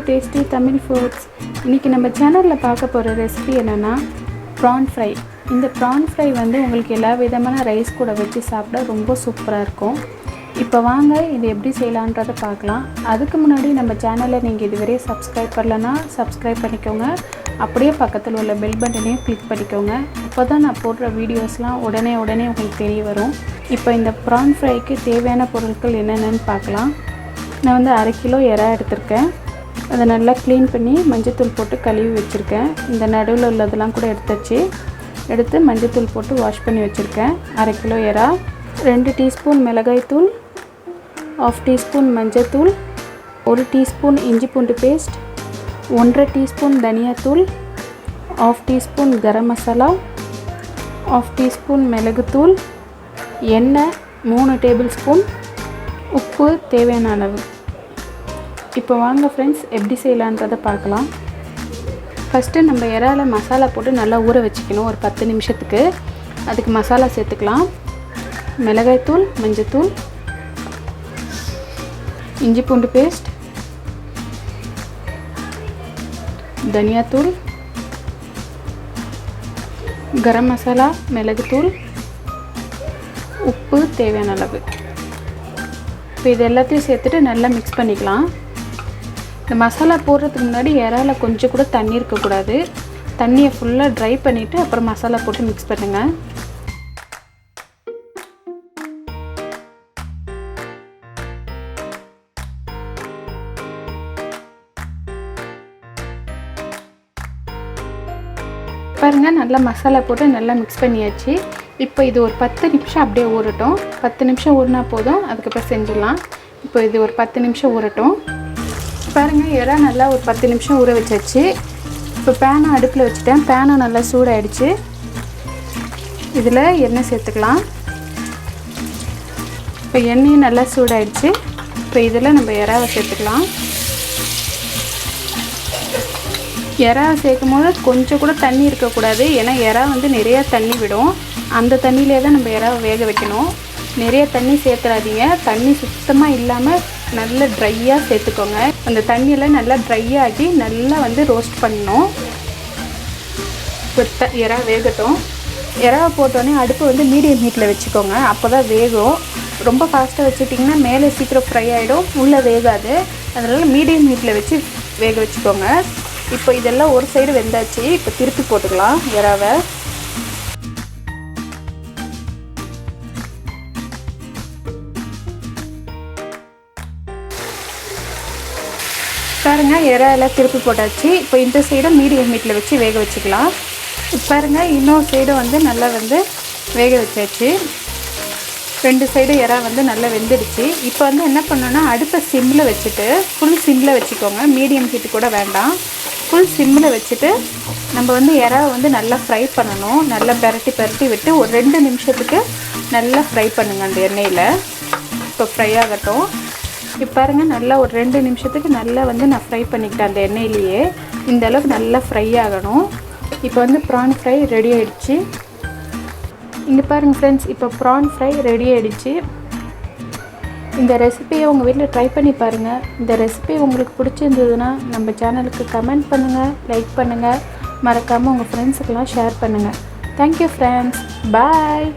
tasty Tamil foods. இன்னைக்கு நம்ம சேனல்ல பார்க்க போற ரெசிபி என்னன்னா prawn fry. இந்த prawn fry வந்து உங்களுக்கு எல்லா விதமான ரைஸ் கூட வச்சு சாப்பிட ரொம்ப சூப்பரா இருக்கும். இப்போ வாங்க இது எப்படி செய்யலாம்ன்றத பார்க்கலாம். அதுக்கு முன்னாடி நம்ம சேனலை நீங்க இதுவரை subscribe பண்ணலனா subscribe பண்ணிக்கோங்க. அப்படியே பக்கத்துல உள்ள bell பட்டனையும் கிளிக் பண்ணிக்கோங்க. அப்பதான் நான் போடுற வீடியோஸ்லாம் உடனே உங்களுக்கு தெரிய வரும். இப்போ இந்த prawn fryக்கு தேவையான பொருட்கள் என்னென்னன்னு பார்க்கலாம். நான் வந்து 1/2 கிலோ எறா எடுத்துர்க்கேன். அதை நல்லா க்ளீன் பண்ணி மஞ்சள் போட்டு கழுவி வச்சிருக்கேன். இந்த நடுவுல உள்ளதெல்லாம் கூட எடுத்து மஞ்சள் போட்டு வாஷ் பண்ணி வச்சிருக்கேன். 1/2 கிலோ எறா, 2 டீஸ்பூன் மிளகாய் தூள், 1/2 டீஸ்பூன் மஞ்சள் தூள், 1 டீஸ்பூன் இஞ்சி பூண்டு பேஸ்ட், 1/2 டீஸ்பூன் தனியா தூள், 1/2 டீஸ்பூன் கரம் மசாலா, 1/2 டீஸ்பூன் மிளகு தூள், எண்ணெய் 3 டேபிள் ஸ்பூன், உப்பு தேவையான அளவு. இப்போ வாங்க फ्रेंड्स எப்படி செய்யலாம்ன்றதை பார்க்கலாம். ஃபர்ஸ்ட் நம்ம எறால மசாலா போட்டு நல்லா ஊற வச்சுக்கணும் ஒரு 10 நிமிஷத்துக்கு. அதுக்கு மசாலா சேர்த்துக்கலாம். மிளகாய் தூள், மஞ்சள் தூள், இஞ்சி பூண்டு பேஸ்ட், தனியா தூள், கரம் மசாலா, மிளகு தூள், உப்பு தேவையான அளவு. இப்போ இது எல்லாத்தையும் சேர்த்துட்டு நல்லா மிக்ஸ் பண்ணிக்கலாம். இந்த மசாலா போடுறதுக்கு முன்னாடி எறால கொஞ்சம் கூட தண்ணி இருக்கக்கூடாது. தண்ணியை ஃபுல்லாக ட்ரை பண்ணிவிட்டு அப்புறம் மசாலா போட்டு மிக்ஸ் பண்ணுங்கள். பாருங்கள், நல்லா மசாலா போட்டு நல்லா மிக்ஸ் பண்ணியாச்சு. இப்போ இது ஒரு 10 நிமிஷம் அப்படியே ஊறட்டும். 10 நிமிஷம் ஊறினா போதும், அதுக்கப்புறம் செஞ்சிடலாம். இப்போ இது ஒரு 10 நிமிஷம் ஊறட்டும். பாருங்கள், எறா நல்லா ஒரு 10 நிமிஷம் ஊற வச்சாச்சு. இப்போ பேனை அடுப்பில் வச்சுட்டேன். பேனை நல்லா சூடாயிடுச்சு. இதில் எண்ணெய் சேர்த்துக்கலாம். இப்போ எண்ணெயும் நல்லா சூடாயிடுச்சு. இப்போ இதில் நம்ம எறாவை சேர்த்துக்கலாம். எறாவை சேர்க்கும் போது கொஞ்சம் கூட தண்ணி இருக்கக்கூடாது. ஏன்னா எறா வந்து நிறையா தண்ணி விடும். அந்த தண்ணியிலே தான் நம்ம எறாவை வேக வைக்கணும். நிறைய தண்ணி சேர்த்துடாதீங்க. தண்ணி சுத்தமாக இல்லாமல் நல்லா ட்ரையாக சேர்த்துக்கோங்க. அந்த தண்ணியெல்லாம் நல்லா ட்ரையாகி நல்லா வந்து ரோஸ்ட் பண்ணணும். இப்போ எறா வேகட்டும். எறாவை போட்டோன்னே அடுப்பு வந்து மீடியம் ஹீட்டில் வச்சுக்கோங்க. அப்போ தான் வேகும். ரொம்ப ஃபாஸ்ட்டாக வச்சுட்டிங்கன்னா மேலே சீக்கிரம் ஃப்ரை ஆகிடும், உள்ளே வேகாது. அதனால் மீடியம் ஹீட்டில் வச்சு வேக வச்சுக்கோங்க. இப்போ இதெல்லாம் ஒரு சைடு வெந்தாச்சு. இப்போ திருப்பி போட்டுக்கலாம் எறாவை. பாருங்கள், எறா எல்லாம் திருப்பி போட்டாச்சு. இப்போ இந்த சைடும் மீடியம் ஹீட்டில் வச்சு வேக வச்சுக்கலாம். பாருங்கள், இன்னொரு சைடும் வந்து நல்லா வந்து வேக வச்சாச்சு. 2 சைடு எறா வந்து நல்லா வெந்துடுச்சு. இப்போ வந்து என்ன பண்ணணும்னா அடுப்பை சிம்மில் வச்சுட்டு ஃபுல் சிம்மில் வச்சுக்கோங்க. மீடியம் ஹீட்டு கூட வேண்டாம். ஃபுல் சிம்மில் வச்சுட்டு நம்ம வந்து எறாவை வந்து நல்லா ஃப்ரை பண்ணணும். நல்லா பெரட்டி விட்டு ஒரு 2 நிமிஷத்துக்கு நல்லா ஃப்ரை பண்ணுங்கள் அந்த எண்ணெயில். இப்போ ஃப்ரை ஆகட்டும். இப்போ பாருங்கள், நல்லா ஒரு 2 நிமிஷத்துக்கு நல்லா வந்து நான் ஃப்ரை பண்ணிக்கிட்டேன் அந்த எண்ணெயிலேயே. இந்த அளவுக்கு நல்லா ஃப்ரை ஆகணும். இப்போ வந்து ப்ரான் ஃப்ரை ரெடி ஆகிடுச்சு. இங்கே பாருங்கள் ஃப்ரெண்ட்ஸ், இப்போ ப்ரான் ஃப்ரை ரெடி ஆகிடுச்சு. இந்த ரெசிபியை உங்கள் வீட்டில் ட்ரை பண்ணி பாருங்கள். இந்த ரெசிபி உங்களுக்கு பிடிச்சிருந்ததுன்னா நம்ம சேனலுக்கு கமெண்ட் பண்ணுங்கள், லைக் பண்ணுங்கள், மறக்காமல் உங்கள் ஃப்ரெண்ட்ஸுக்கெல்லாம் ஷேர் பண்ணுங்கள். தேங்க்யூ ஃப்ரெண்ட்ஸ், பாய்.